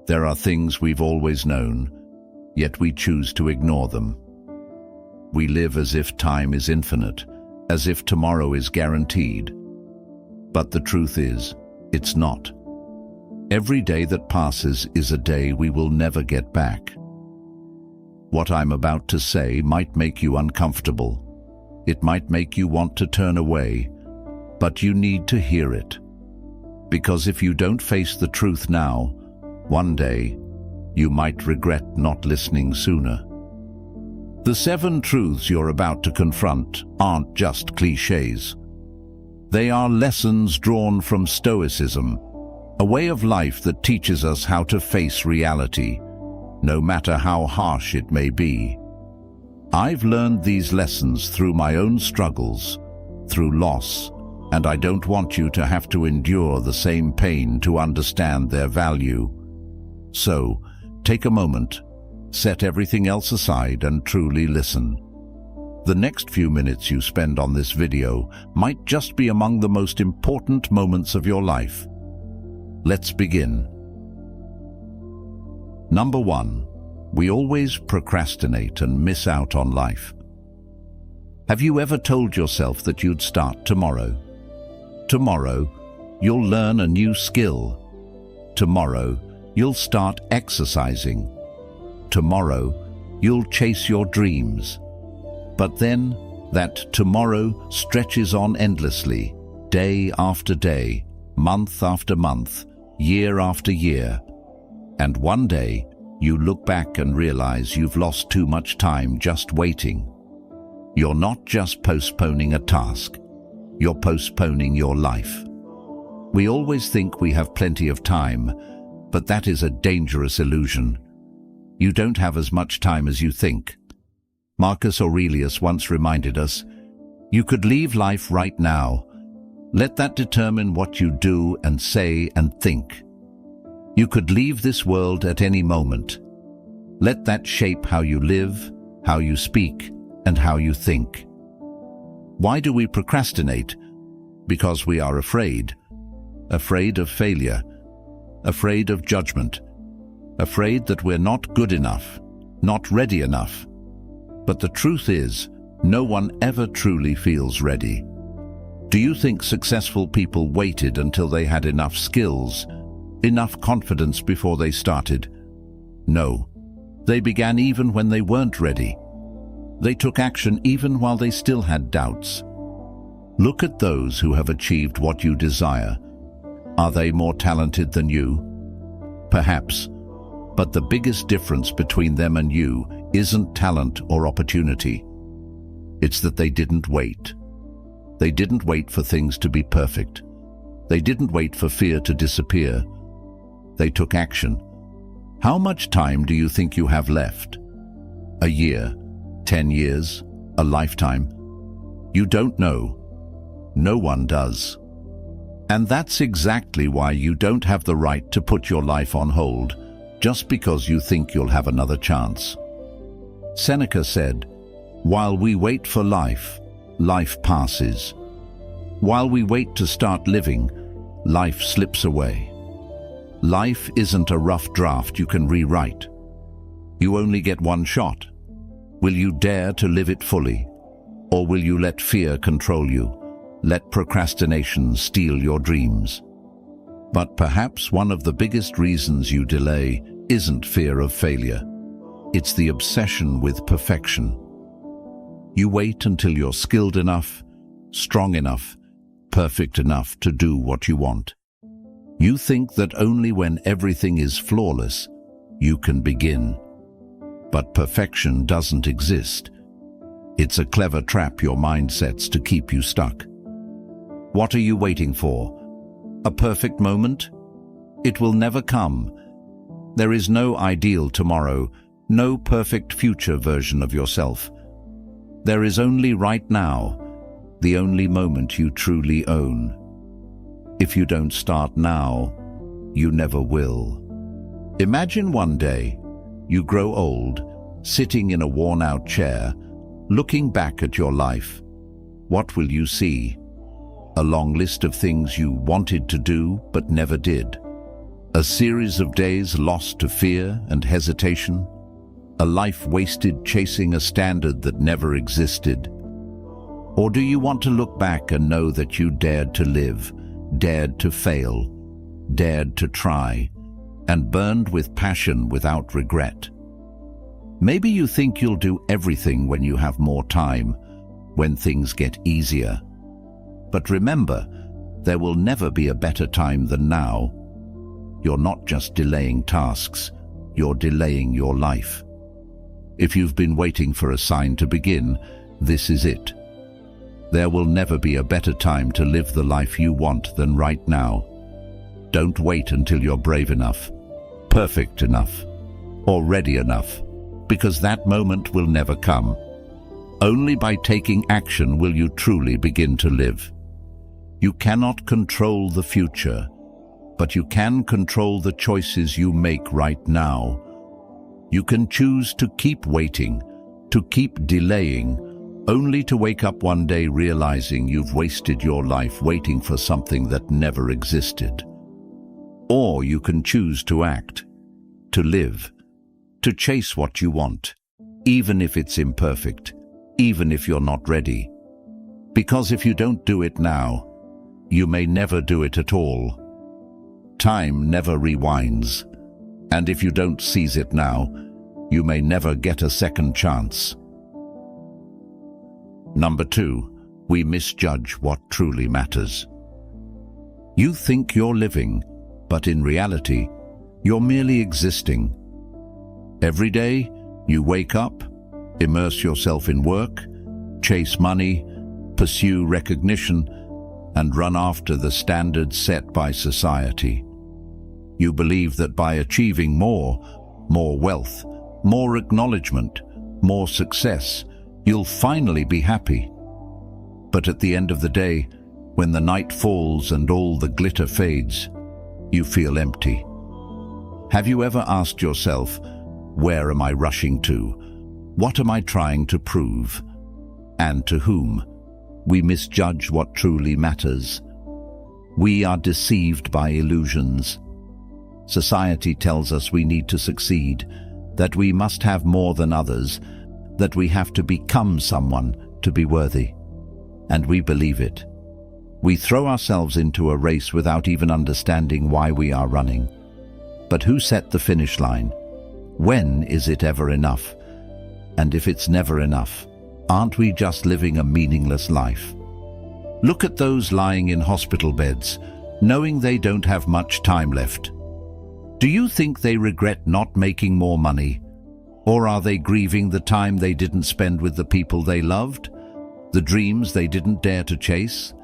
There are things we've always known, yet we choose to ignore them. We live as if time is infinite, as if tomorrow is guaranteed. But the truth is, it's not. Every day that passes is a day we will never get back. What I'm about to say might make you uncomfortable. It might make you want to turn away, but you need to hear it. Because if you don't face the truth now, one day, you might regret not listening sooner. The 7 truths you're about to confront aren't just cliches. They are lessons drawn from Stoicism, a way of life that teaches us how to face reality, no matter how harsh it may be. I've learned these lessons through my own struggles, through loss, and I don't want you to have to endure the same pain to understand their value. So, take a moment, set everything else aside and truly listen. The next few minutes you spend on this video might just be among the most important moments of your life. Let's begin. Number 1. We always procrastinate and miss out on life. Have you ever told yourself that you'd start tomorrow? Tomorrow, you'll learn a new skill. Tomorrow, you'll start exercising. Tomorrow, you'll chase your dreams. But then, that tomorrow stretches on endlessly, day after day, month after month, year after year. And one day, you look back and realize you've lost too much time just waiting. You're not just postponing a task, you're postponing your life. We always think we have plenty of time, but that is a dangerous illusion. You don't have as much time as you think. Marcus Aurelius once reminded us, you could leave life right now. Let that determine what you do and say and think. You could leave this world at any moment. Let that shape how you live, how you speak, and how you think. Why do we procrastinate? Because we are afraid. Afraid of failure. Afraid of judgment. Afraid that we're not good enough, not ready enough. But the truth is, no one ever truly feels ready. Do you think successful people waited until they had enough skills, enough confidence before they started? No. They began even when they weren't ready. They took action even while they still had doubts. Look at those who have achieved what you desire. Are they more talented than you? Perhaps. But the biggest difference between them and you isn't talent or opportunity. It's that they didn't wait. They didn't wait for things to be perfect. They didn't wait for fear to disappear. They took action. How much time do you think you have left? A year? 10 years? A lifetime? You don't know. No one does. And that's exactly why you don't have the right to put your life on hold just because you think you'll have another chance. Seneca said, "While we wait for life, life passes. While we wait to start living, life slips away." Life isn't a rough draft you can rewrite. You only get one shot. Will you dare to live it fully? Or will you let fear control you? Let procrastination steal your dreams? But perhaps one of the biggest reasons you delay isn't fear of failure. It's the obsession with perfection. You wait until you're skilled enough, strong enough, perfect enough to do what you want. You think that only when everything is flawless, you can begin. But perfection doesn't exist. It's a clever trap your mind sets to keep you stuck. What are you waiting for? A perfect moment? It will never come. There is no ideal tomorrow, no perfect future version of yourself. There is only right now, the only moment you truly own. If you don't start now, you never will. Imagine one day, you grow old, sitting in a worn-out chair, looking back at your life. What will you see? A long list of things you wanted to do but never did. A series of days lost to fear and hesitation? A life wasted chasing a standard that never existed? Or do you want to look back and know that you dared to live, dared to fail, dared to try, and burned with passion without regret? Maybe you think you'll do everything when you have more time, when things get easier. But remember, there will never be a better time than now. You're not just delaying tasks, you're delaying your life. If you've been waiting for a sign to begin, this is it. There will never be a better time to live the life you want than right now. Don't wait until you're brave enough, perfect enough, or ready enough, because that moment will never come. Only by taking action will you truly begin to live. You cannot control the future, but you can control the choices you make right now. You can choose to keep waiting, to keep delaying, only to wake up one day realizing you've wasted your life waiting for something that never existed. Or you can choose to act, to live, to chase what you want, even if it's imperfect, even if you're not ready. Because if you don't do it now, you may never do it at all. Time never rewinds, and if you don't seize it now, you may never get a second chance. Number 2, we misjudge what truly matters. You think you're living, but in reality, you're merely existing. Every day, you wake up, immerse yourself in work, chase money, pursue recognition, and run after the standards set by society. You believe that by achieving more wealth, more acknowledgement, more success, you'll finally be happy. But at the end of the day, when the night falls and all the glitter fades, you feel empty. Have you ever asked yourself, where am I rushing to? What am I trying to prove? And to whom? We misjudge what truly matters. We are deceived by illusions. Society tells us we need to succeed, that we must have more than others, that we have to become someone to be worthy. And we believe it. We throw ourselves into a race without even understanding why we are running. But who set the finish line? When is it ever enough? And if it's never enough, aren't we just living a meaningless life? Look at those lying in hospital beds, knowing they don't have much time left. Do you think they regret not making more money? Or are they grieving the time they didn't spend with the people they loved? The dreams they didn't dare to chase?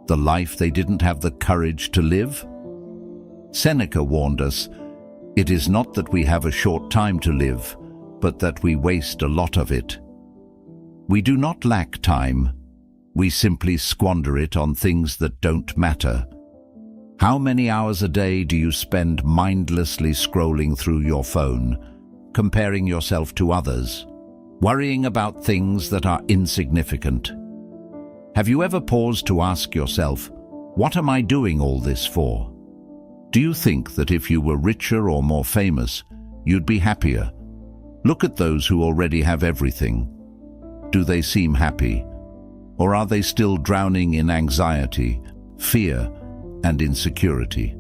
The life they didn't have the courage to live? Seneca warned us, it is not that we have a short time to live, but that we waste a lot of it. We do not lack time. We simply squander it on things that don't matter. How many hours a day do you spend mindlessly scrolling through your phone, comparing yourself to others, worrying about things that are insignificant? Have you ever paused to ask yourself, what am I doing all this for? Do you think that if you were richer or more famous, you'd be happier? Look at those who already have everything. Do they seem happy? Or are they still drowning in anxiety, fear, and insecurity?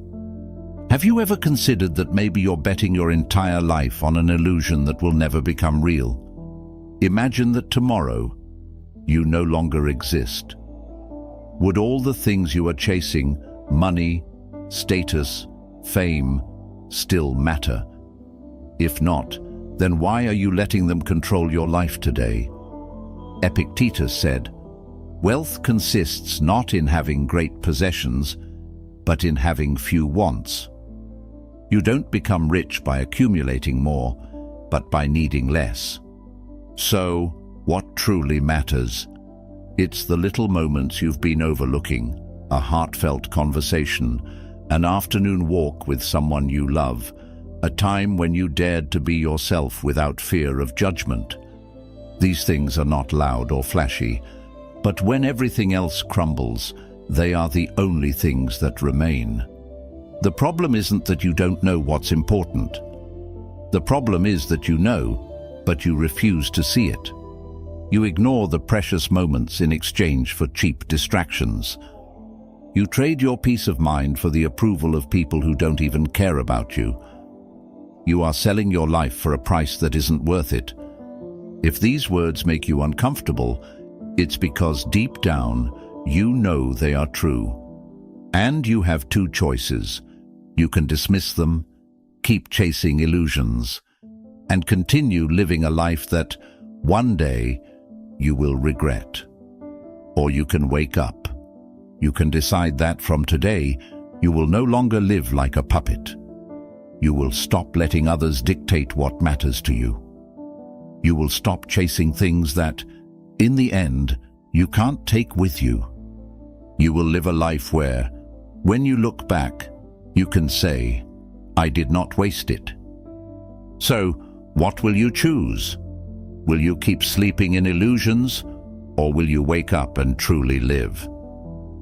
Have you ever considered that maybe you're betting your entire life on an illusion that will never become real? Imagine that tomorrow you no longer exist. Would all the things you are chasing, money, status, fame, still matter? If not, then why are you letting them control your life today? Epictetus said, "Wealth consists not in having great possessions, but in having few wants." You don't become rich by accumulating more, but by needing less. So, what truly matters? It's the little moments you've been overlooking, a heartfelt conversation, an afternoon walk with someone you love, a time when you dared to be yourself without fear of judgment. These things are not loud or flashy, but when everything else crumbles, they are the only things that remain. The problem isn't that you don't know what's important. The problem is that you know, but you refuse to see it. You ignore the precious moments in exchange for cheap distractions. You trade your peace of mind for the approval of people who don't even care about you. You are selling your life for a price that isn't worth it. If these words make you uncomfortable, it's because deep down, you know they are true. And you have two choices. You can dismiss them, keep chasing illusions, and continue living a life that, one day, you will regret. Or you can wake up. You can decide that from today, you will no longer live like a puppet. You will stop letting others dictate what matters to you. You will stop chasing things that, in the end, you can't take with you. You will live a life where, when you look back, you can say, I did not waste it. So, what will you choose? Will you keep sleeping in illusions, or will you wake up and truly live?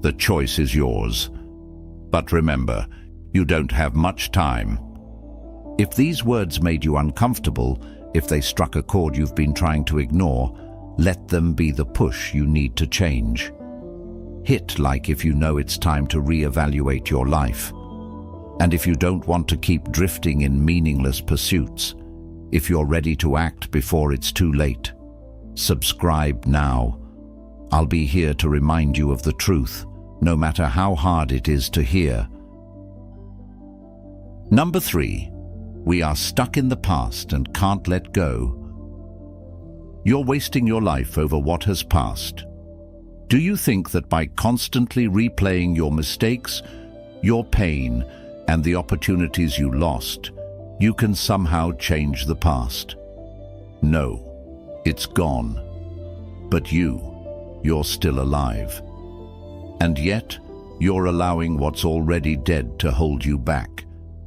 The choice is yours. But remember, you don't have much time. If these words made you uncomfortable, if they struck a chord you've been trying to ignore, let them be the push you need to change. Hit like if you know it's time to reevaluate your life. And if you don't want to keep drifting in meaningless pursuits, if you're ready to act before it's too late, subscribe now. I'll be here to remind you of the truth, no matter how hard it is to hear. Number 3. We are stuck in the past and can't let go. You're wasting your life over what has passed. Do you think that by constantly replaying your mistakes, your pain, and the opportunities you lost, you can somehow change the past? No, it's gone. But you're still alive. And yet, you're allowing what's already dead to hold you back,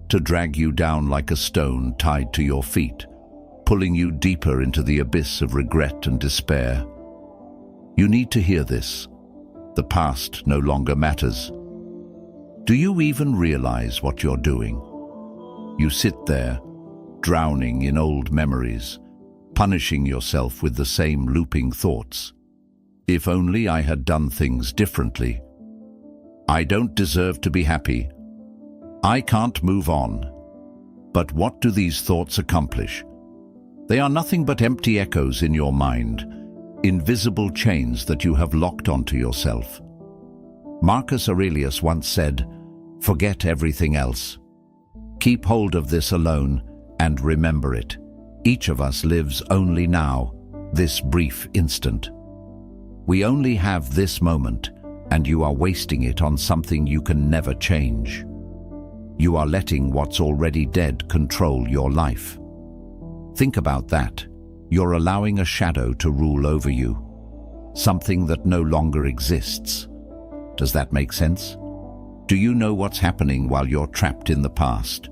to drag you down like a stone tied to your feet, pulling you deeper into the abyss of regret and despair. You need to hear this. The past no longer matters. Do you even realize what you're doing? You sit there, drowning in old memories, punishing yourself with the same looping thoughts. If only I had done things differently. I don't deserve to be happy. I can't move on. But what do these thoughts accomplish? They are nothing but empty echoes in your mind, invisible chains that you have locked onto yourself. Marcus Aurelius once said, "Forget everything else. Keep hold of this alone and remember it. Each of us lives only now, this brief instant. We only have this moment, and you are wasting it on something you can never change. You are letting what's already dead control your life. Think about that. You're allowing a shadow to rule over you, something that no longer exists. Does that make sense? Do you know what's happening while you're trapped in the past?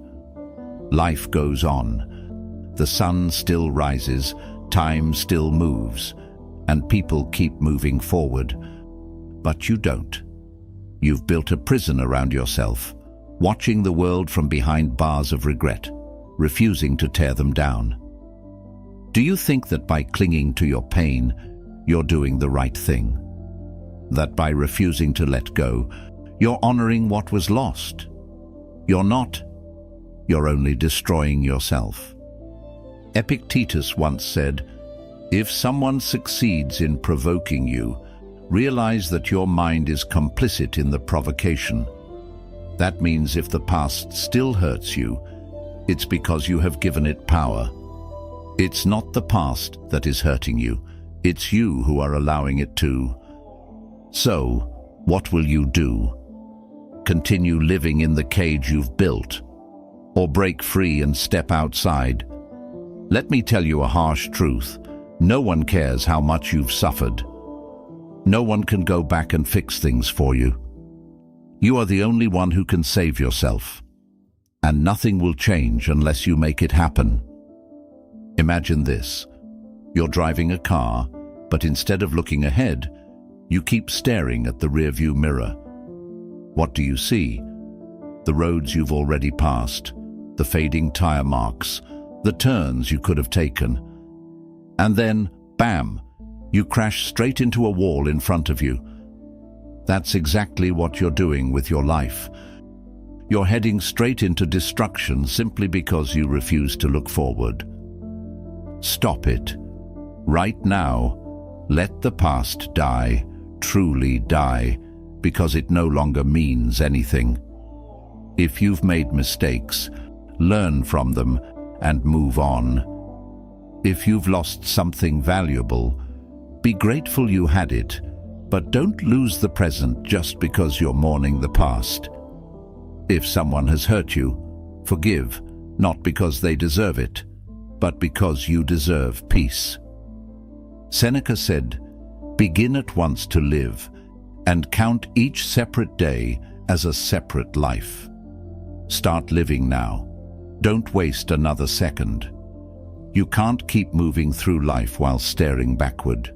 Life goes on. The sun still rises, time still moves, and people keep moving forward. But you don't. You've built a prison around yourself, watching the world from behind bars of regret, refusing to tear them down. Do you think that by clinging to your pain, you're doing the right thing? That by refusing to let go, you're honoring what was lost? You're not. You're only destroying yourself. Epictetus once said, "If someone succeeds in provoking you, realize that your mind is complicit in the provocation. That means if the past still hurts you, it's because you have given it power. It's not the past that is hurting you, it's you who are allowing it to. So, what will you do? Continue living in the cage you've built, or break free and step outside? Let me tell you a harsh truth. No one cares how much you've suffered. No one can go back and fix things for you. You are the only one who can save yourself, and nothing will change unless you make it happen. Imagine this. You're driving a car, but instead of looking ahead, you keep staring at the rearview mirror. What do you see? the roads you've already passed, the fading tire marks, the turns you could have taken. And then, bam, you crash straight into a wall in front of you. That's exactly what you're doing with your life. You're heading straight into destruction simply because you refuse to look forward. Stop it. Right now, let the past die, truly die, because it no longer means anything. If you've made mistakes, learn from them and move on. If you've lost something valuable, be grateful you had it, but don't lose the present just because you're mourning the past. If someone has hurt you, forgive, not because they deserve it, but because you deserve peace. Seneca said, "Begin at once to live, and count each separate day as a separate life." Start living now. Don't waste another second. You can't keep moving through life while staring backward.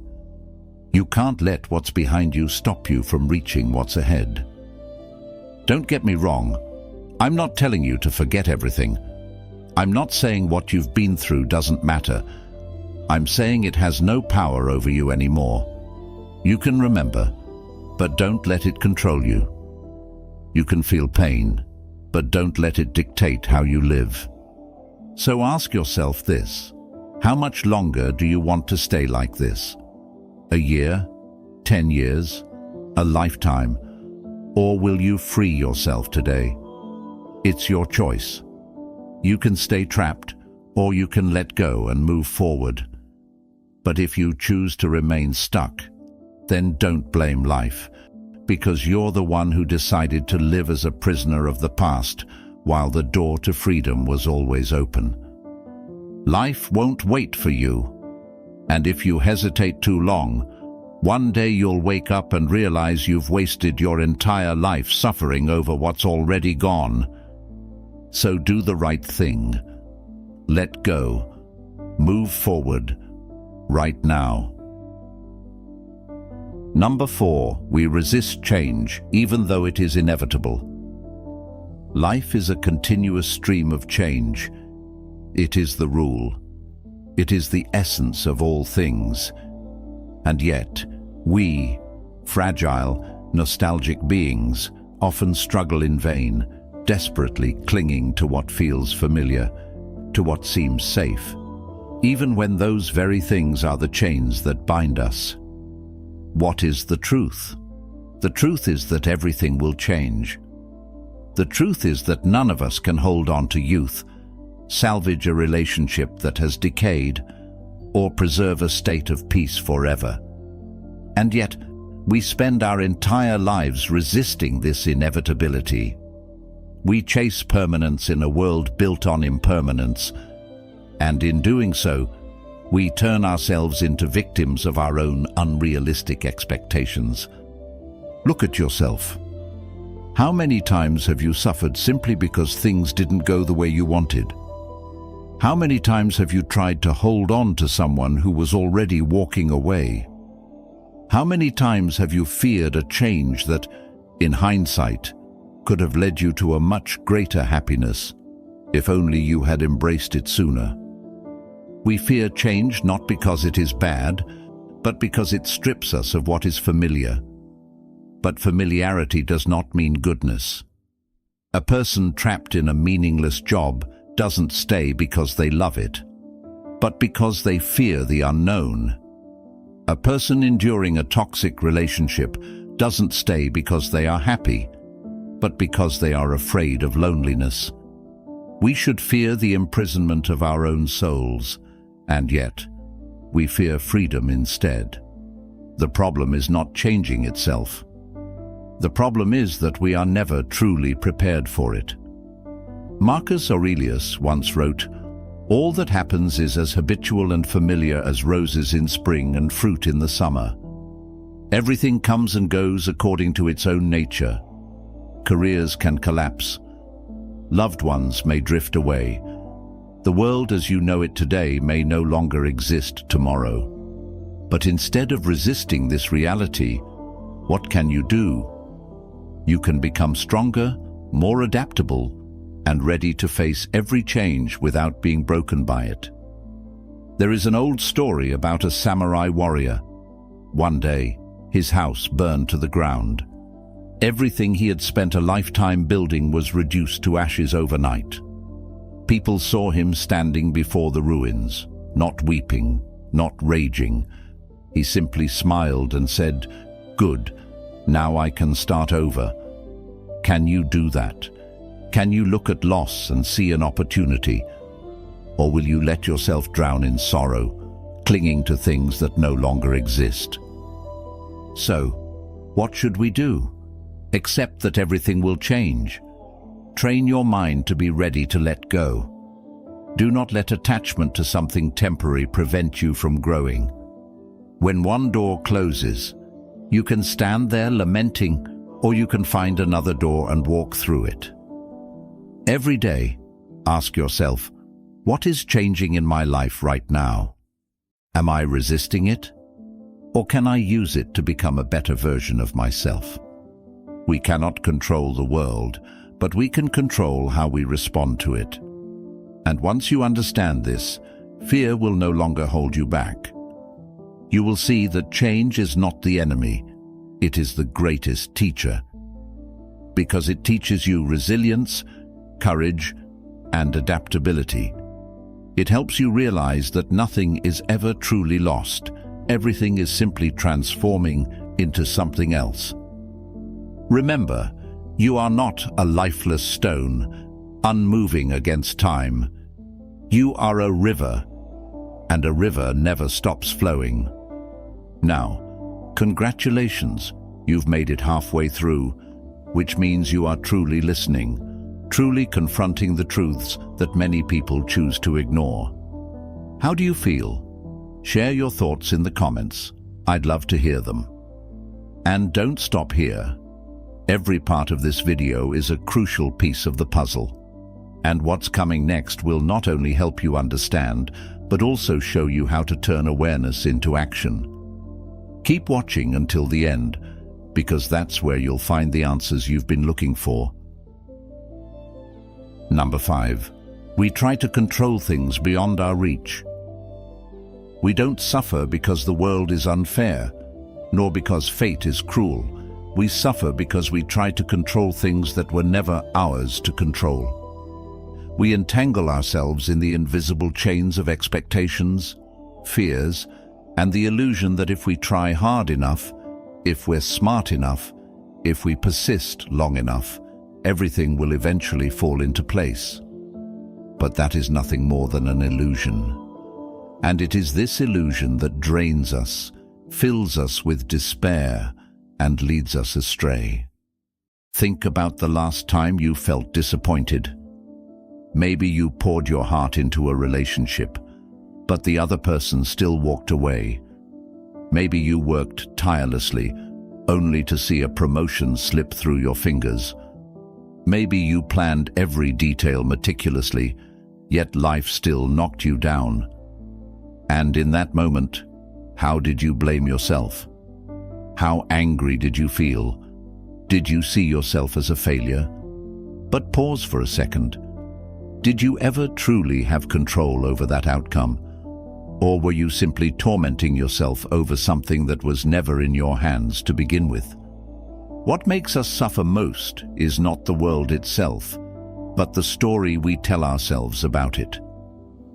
You can't let what's behind you stop you from reaching what's ahead. Don't get me wrong. I'm not telling you to forget everything. I'm not saying what you've been through doesn't matter. I'm saying it has no power over you anymore. You can remember, but don't let it control you. You can feel pain, but don't let it dictate how you live. So ask yourself this: how much longer do you want to stay like this? A year? 10 years? A lifetime? Or will you free yourself today? It's your choice. You can stay trapped, or you can let go and move forward. But if you choose to remain stuck, then don't blame life, because you're the one who decided to live as a prisoner of the past while the door to freedom was always open. Life won't wait for you, and if you hesitate too long, one day you'll wake up and realize you've wasted your entire life suffering over what's already gone. So do the right thing. Let go. Move forward. Right now. Number 4, we resist change, even though it is inevitable. Life is a continuous stream of change. It is the rule. It is the essence of all things. And yet, we, fragile, nostalgic beings, often struggle in vain, desperately clinging to what feels familiar, to what seems safe, even when those very things are the chains that bind us. What is the truth? The truth is that everything will change. The truth is that none of us can hold on to youth, salvage a relationship that has decayed, or preserve a state of peace forever. And yet, we spend our entire lives resisting this inevitability. We chase permanence in a world built on impermanence, and in doing so, we turn ourselves into victims of our own unrealistic expectations. Look at yourself. How many times have you suffered simply because things didn't go the way you wanted? How many times have you tried to hold on to someone who was already walking away? How many times have you feared a change that, in hindsight, could have led you to a much greater happiness, if only you had embraced it sooner? We fear change not because it is bad, but because it strips us of what is familiar. But familiarity does not mean goodness. A person trapped in a meaningless job doesn't stay because they love it, but because they fear the unknown. A person enduring a toxic relationship doesn't stay because they are happy, but because they are afraid of loneliness. We should fear the imprisonment of our own souls, and yet we fear freedom instead. The problem is not changing itself. The problem is that we are never truly prepared for it. Marcus Aurelius once wrote, "All that happens is as habitual and familiar as roses in spring and fruit in the summer. Everything comes and goes according to its own nature. Careers can collapse. Loved ones may drift away. The world as you know it today may no longer exist tomorrow. But instead of resisting this reality, what can you do? You can become stronger, more adaptable, and ready to face every change without being broken by it. There is an old story about a samurai warrior. One day, his house burned to the ground. Everything he had spent a lifetime building was reduced to ashes overnight. People saw him standing before the ruins, not weeping, not raging. He simply smiled and said, "Good, now I can start over." Can you do that? Can you look at loss and see an opportunity? Or will you let yourself drown in sorrow, clinging to things that no longer exist? So, what should we do? Accept that everything will change. Train your mind to be ready to let go. Do not let attachment to something temporary prevent you from growing. When one door closes, you can stand there lamenting, or you can find another door and walk through it. Every day, ask yourself, what is changing in my life right now? Am I resisting it? Or can I use it to become a better version of myself? We cannot control the world, but we can control how we respond to it. And once you understand this, fear will no longer hold you back. You will see that change is not the enemy, it is the greatest teacher. Because it teaches you resilience, courage, and adaptability. It helps you realize that nothing is ever truly lost. Everything is simply transforming into something else. Remember, you are not a lifeless stone, unmoving against time. You are a river, and a river never stops flowing. Now, congratulations, you've made it halfway through, which means you are truly listening, truly confronting the truths that many people choose to ignore. How do you feel? Share your thoughts in the comments. I'd love to hear them. And don't stop here. Every part of this video is a crucial piece of the puzzle. And what's coming next will not only help you understand, but also show you how to turn awareness into action. Keep watching until the end, because that's where you'll find the answers you've been looking for. Number 5. We try to control things beyond our reach. We don't suffer because the world is unfair, nor because fate is cruel. We suffer because we try to control things that were never ours to control. We entangle ourselves in the invisible chains of expectations, fears, and the illusion that if we try hard enough, if we're smart enough, if we persist long enough, everything will eventually fall into place. But that is nothing more than an illusion. And it is this illusion that drains us, fills us with despair, and leads us astray. Think about the last time you felt disappointed. Maybe you poured your heart into a relationship, but the other person still walked away. Maybe you worked tirelessly, only to see a promotion slip through your fingers. Maybe you planned every detail meticulously, yet life still knocked you down. And in that moment, how did you blame yourself? How angry did you feel? Did you see yourself as a failure? But pause for a second. Did you ever truly have control over that outcome? Or were you simply tormenting yourself over something that was never in your hands to begin with? What makes us suffer most is not the world itself, but the story we tell ourselves about it.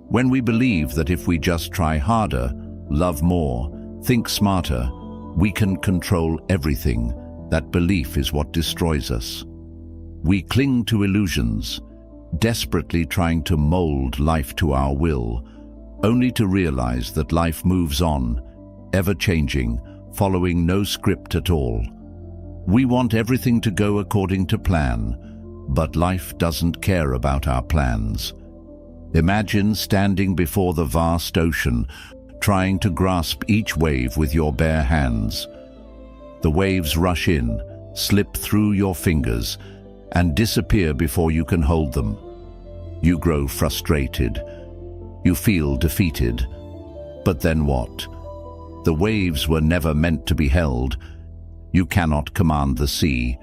When we believe that if we just try harder, love more, think smarter, we can control everything, that belief is what destroys us. We cling to illusions, desperately trying to mold life to our will, only to realize that life moves on, ever-changing, following no script at all. We want everything to go according to plan, but life doesn't care about our plans. Imagine standing before the vast ocean, trying to grasp each wave with your bare hands. The waves rush in, slip through your fingers, and disappear before you can hold them. You grow frustrated. You feel defeated. But then what? The waves were never meant to be held. You cannot command the sea,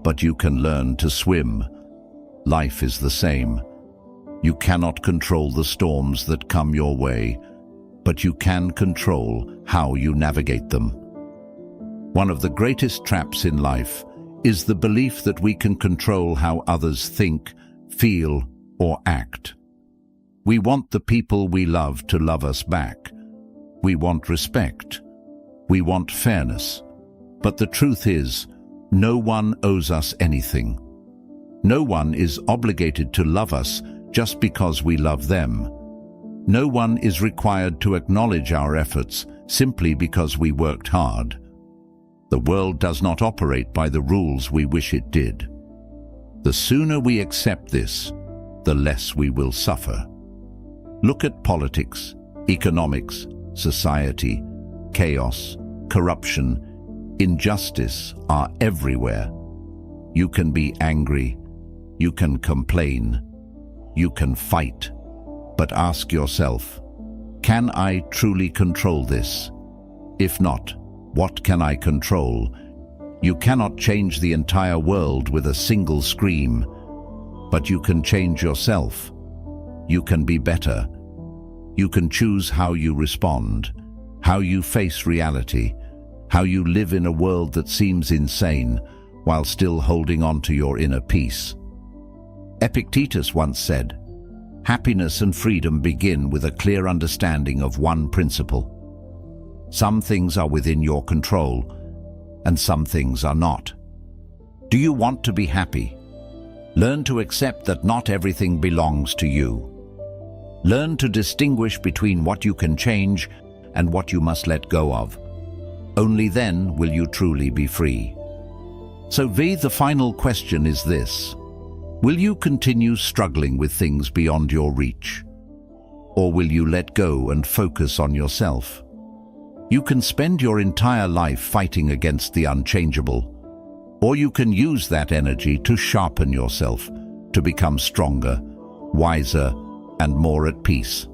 but you can learn to swim. Life is the same. You cannot control the storms that come your way, but you can control how you navigate them. One of the greatest traps in life is the belief that we can control how others think, feel, or act. We want the people we love to love us back. We want respect. We want fairness. But the truth is, no one owes us anything. No one is obligated to love us just because we love them. No one is required to acknowledge our efforts simply because we worked hard. The world does not operate by the rules we wish it did. The sooner we accept this, the less we will suffer. Look at politics, economics, society, chaos, corruption, injustice are everywhere. You can be angry, you can complain, you can fight, but ask yourself, can I truly control this? If not, what can I control? You cannot change the entire world with a single scream, but you can change yourself. You can be better. You can choose how you respond, how you face reality, how you live in a world that seems insane while still holding on to your inner peace. Epictetus once said, "Happiness and freedom begin with a clear understanding of one principle. Some things are within your control, and some things are not." Do you want to be happy? Learn to accept that not everything belongs to you. Learn to distinguish between what you can change and what you must let go of. Only then will you truly be free. So the final question is this: will you continue struggling with things beyond your reach? Or will you let go and focus on yourself? You can spend your entire life fighting against the unchangeable, or you can use that energy to sharpen yourself, to become stronger, wiser, and more at peace.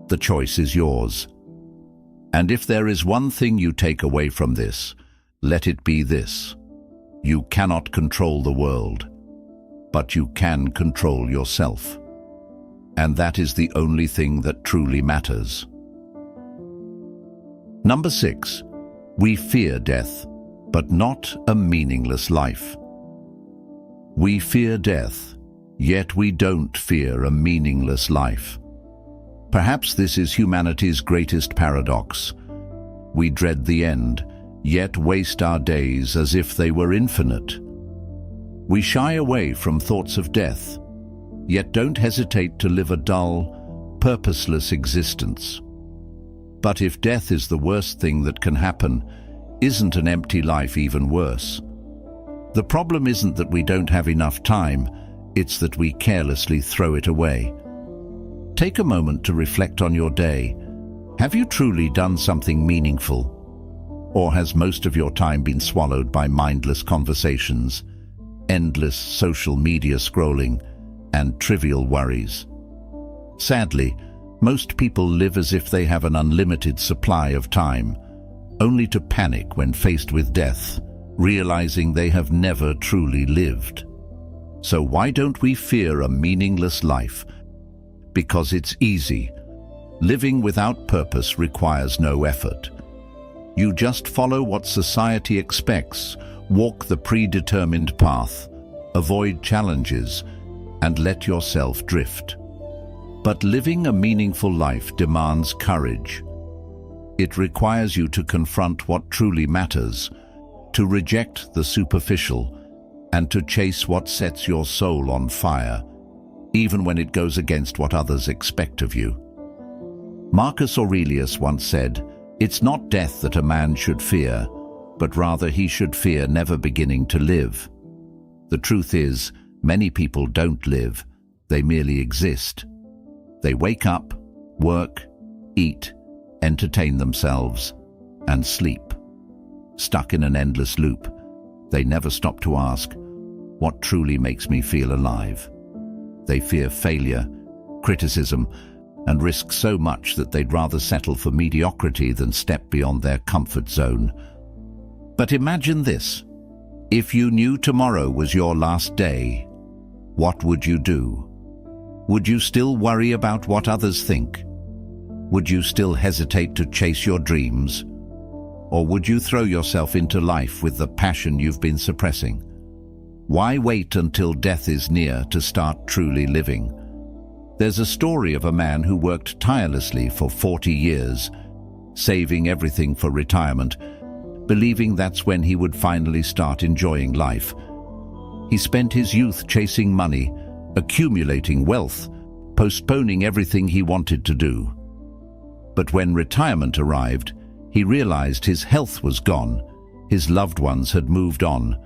The choice is yours. And if there is one thing you take away from this, let it be this: you cannot control the world, but you can control yourself. And that is the only thing that truly matters. Number 6, we fear death, but not a meaningless life. We fear death, yet we don't fear a meaningless life. Perhaps this is humanity's greatest paradox. We dread the end, yet waste our days as if they were infinite. We shy away from thoughts of death, yet don't hesitate to live a dull, purposeless existence. But if death is the worst thing that can happen, isn't an empty life even worse? The problem isn't that we don't have enough time, it's that we carelessly throw it away. Take a moment to reflect on your day. Have you truly done something meaningful? Or has most of your time been swallowed by mindless conversations, endless social media scrolling, and trivial worries? Sadly, most people live as if they have an unlimited supply of time, only to panic when faced with death, realizing they have never truly lived. So why don't we fear a meaningless life? Because it's easy. Living without purpose requires no effort. You just follow what society expects, walk the predetermined path, avoid challenges, and let yourself drift. But living a meaningful life demands courage. It requires you to confront what truly matters, to reject the superficial, and to chase what sets your soul on fire, even when it goes against what others expect of you. Marcus Aurelius once said, "It's not death that a man should fear, but rather he should fear never beginning to live." The truth is, many people don't live, they merely exist. They wake up, work, eat, entertain themselves, and sleep. Stuck in an endless loop, they never stop to ask, what truly makes me feel alive? They fear failure, criticism, and risk so much that they'd rather settle for mediocrity than step beyond their comfort zone. But imagine this: if you knew tomorrow was your last day, what would you do? Would you still worry about what others think? Would you still hesitate to chase your dreams? Or would you throw yourself into life with the passion you've been suppressing? Why wait until death is near to start truly living? There's a story of a man who worked tirelessly for 40 years, saving everything for retirement, believing that's when he would finally start enjoying life. He spent his youth chasing money, accumulating wealth, postponing everything he wanted to do. But when retirement arrived, he realized his health was gone, his loved ones had moved on,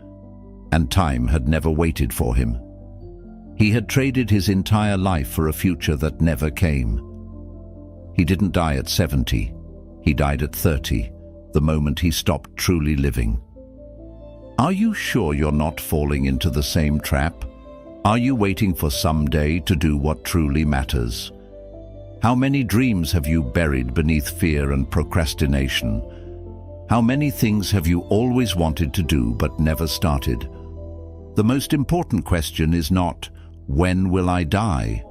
and time had never waited for him. He had traded his entire life for a future that never came. He didn't die at 70, he died at 30, the moment he stopped truly living. Are you sure you're not falling into the same trap? Are you waiting for someday to do what truly matters? How many dreams have you buried beneath fear and procrastination? How many things have you always wanted to do but never started? The most important question is not, when will I die?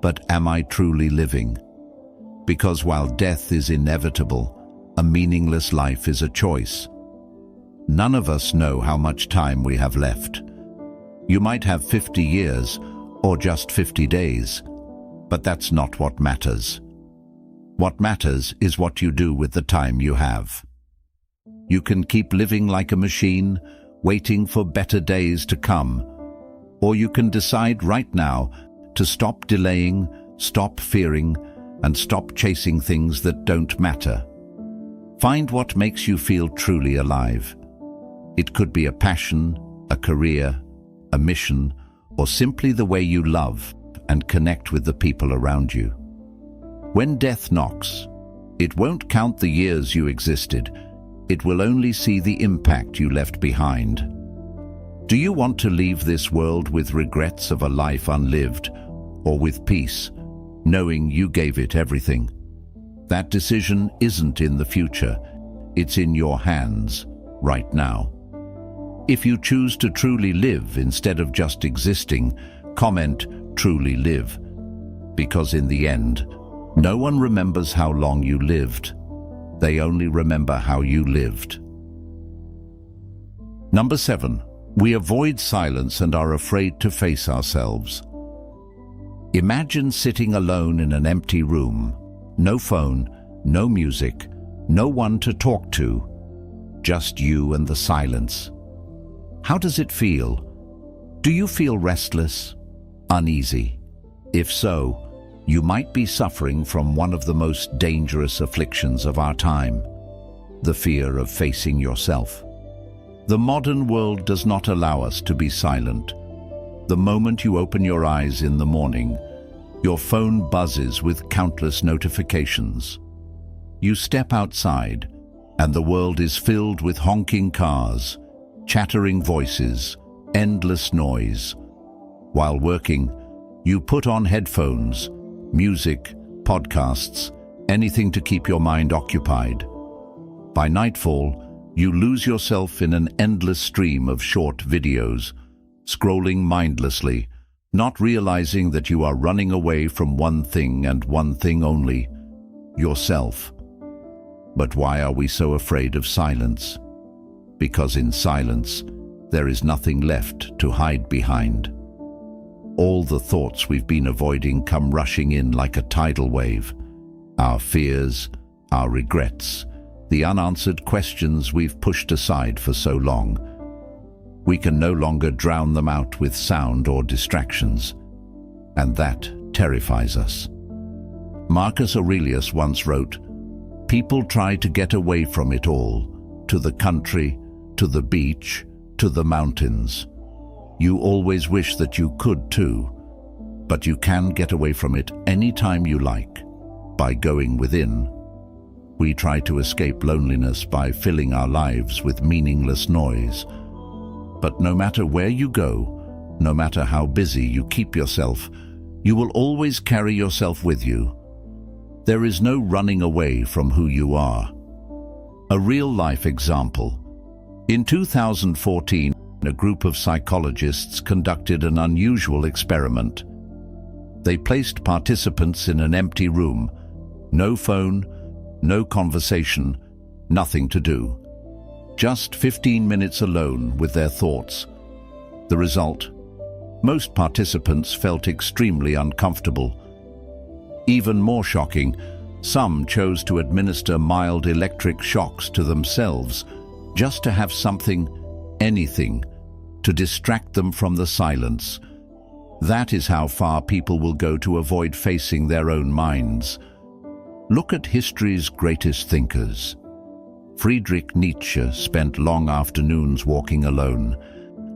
But am I truly living? Because while death is inevitable, a meaningless life is a choice. None of us know how much time we have left. You might have 50 years or just 50 days, but that's not what matters. What matters is what you do with the time you have. You can keep living like a machine, waiting for better days to come, or you can decide right now to stop delaying, stop fearing, and stop chasing things that don't matter. Find what makes you feel truly alive. It could be a passion, a career, a mission, or simply the way you love and connect with the people around you. When death knocks, it won't count the years you existed. It will only see the impact you left behind. Do you want to leave this world with regrets of a life unlived, or with peace, knowing you gave it everything? That decision isn't in the future, it's in your hands, right now. If you choose to truly live instead of just existing, comment, "Truly live." Because in the end, no one remembers how long you lived. They only remember how you lived. Number 7. We avoid silence and are afraid to face ourselves. Imagine sitting alone in an empty room. No phone, no music, no one to talk to. Just you and the silence. How does it feel? Do you feel restless? Uneasy? If so, you might be suffering from one of the most dangerous afflictions of our time, the fear of facing yourself. The modern world does not allow us to be silent. The moment you open your eyes in the morning, your phone buzzes with countless notifications. You step outside, and the world is filled with honking cars, chattering voices, endless noise. While working, you put on headphones, music, podcasts, anything to keep your mind occupied. By nightfall, you lose yourself in an endless stream of short videos, scrolling mindlessly, not realizing that you are running away from one thing and one thing only, yourself. But why are we so afraid of silence? Because in silence, there is nothing left to hide behind. All the thoughts we've been avoiding come rushing in like a tidal wave. Our fears, our regrets, the unanswered questions we've pushed aside for so long. We can no longer drown them out with sound or distractions, and that terrifies us. Marcus Aurelius once wrote, "People try to get away from it all, to the country, to the beach, to the mountains. You always wish that you could too, but you can get away from it anytime you like, by going within." We try to escape loneliness by filling our lives with meaningless noise. But no matter where you go, no matter how busy you keep yourself, you will always carry yourself with you. There is no running away from who you are. A real-life example. In 2014, A group of psychologists conducted an unusual experiment. They placed participants in an empty room. No phone, no conversation, nothing to do. Just 15 minutes alone with their thoughts. The result? Most participants felt extremely uncomfortable. Even more shocking, some chose to administer mild electric shocks to themselves just to have something, anything, to distract them from the silence. That is how far people will go to avoid facing their own minds. Look at history's greatest thinkers. Friedrich Nietzsche spent long afternoons walking alone,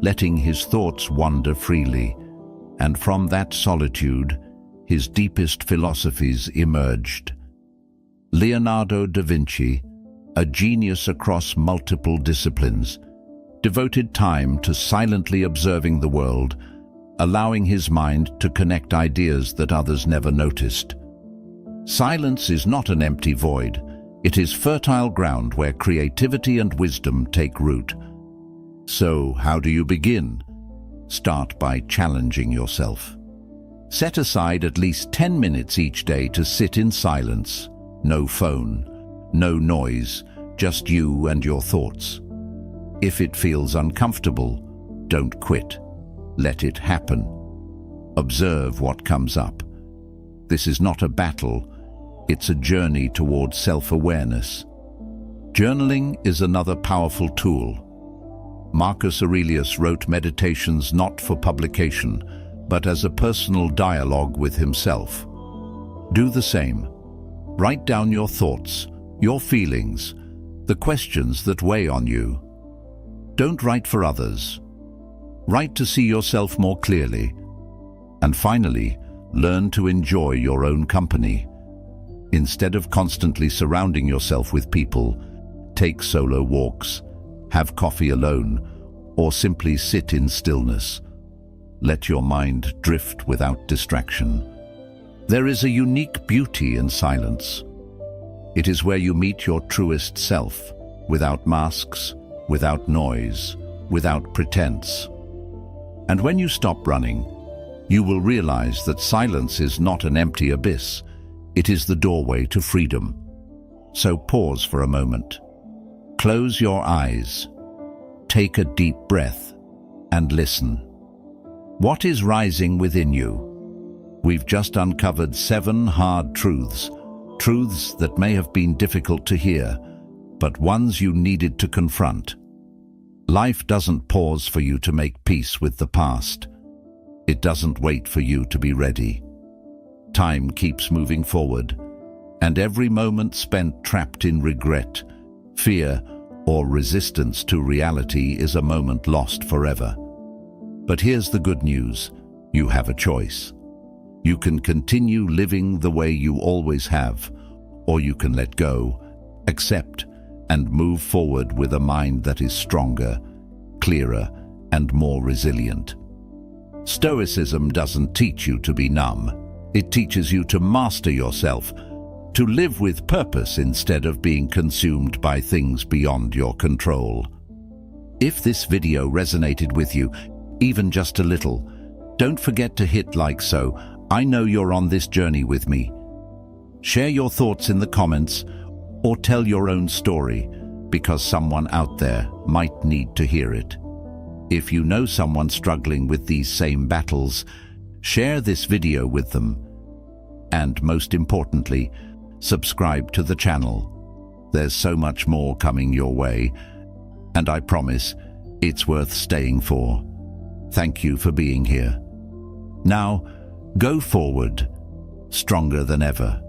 letting his thoughts wander freely, and from that solitude, his deepest philosophies emerged. Leonardo da Vinci, a genius across multiple disciplines, devoted time to silently observing the world, allowing his mind to connect ideas that others never noticed. Silence is not an empty void. It is fertile ground where creativity and wisdom take root. So, how do you begin? Start by challenging yourself. Set aside at least 10 minutes each day to sit in silence. No phone, no noise, just you and your thoughts. If it feels uncomfortable, don't quit. Let it happen. Observe what comes up. This is not a battle, it's a journey towards self-awareness. Journaling is another powerful tool. Marcus Aurelius wrote meditations not for publication, but as a personal dialogue with himself. Do the same. Write down your thoughts, your feelings, the questions that weigh on you. Don't write for others. Write to see yourself more clearly. And finally, learn to enjoy your own company. Instead of constantly surrounding yourself with people, take solo walks, have coffee alone, or simply sit in stillness. Let your mind drift without distraction. There is a unique beauty in silence. It is where you meet your truest self, without masks, without noise, without pretense. And when you stop running, you will realize that silence is not an empty abyss. It is the doorway to freedom. So pause for a moment. Close your eyes. Take a deep breath and listen. What is rising within you? We've just uncovered 7 hard truths, truths that may have been difficult to hear, but ones you needed to confront. Life doesn't pause for you to make peace with the past. It doesn't wait for you to be ready. Time keeps moving forward, and every moment spent trapped in regret, fear, or resistance to reality is a moment lost forever. But here's the good news. You have a choice. You can continue living the way you always have, or you can let go, accept, and move forward with a mind that is stronger, clearer, and more resilient. Stoicism doesn't teach you to be numb. It teaches you to master yourself, to live with purpose instead of being consumed by things beyond your control. If this video resonated with you, even just a little, don't forget to hit like so I know you're on this journey with me. Share your thoughts in the comments or tell your own story, because someone out there might need to hear it. If you know someone struggling with these same battles, share this video with them. And most importantly, subscribe to the channel. There's so much more coming your way, and I promise it's worth staying for. Thank you for being here. Now, go forward, stronger than ever.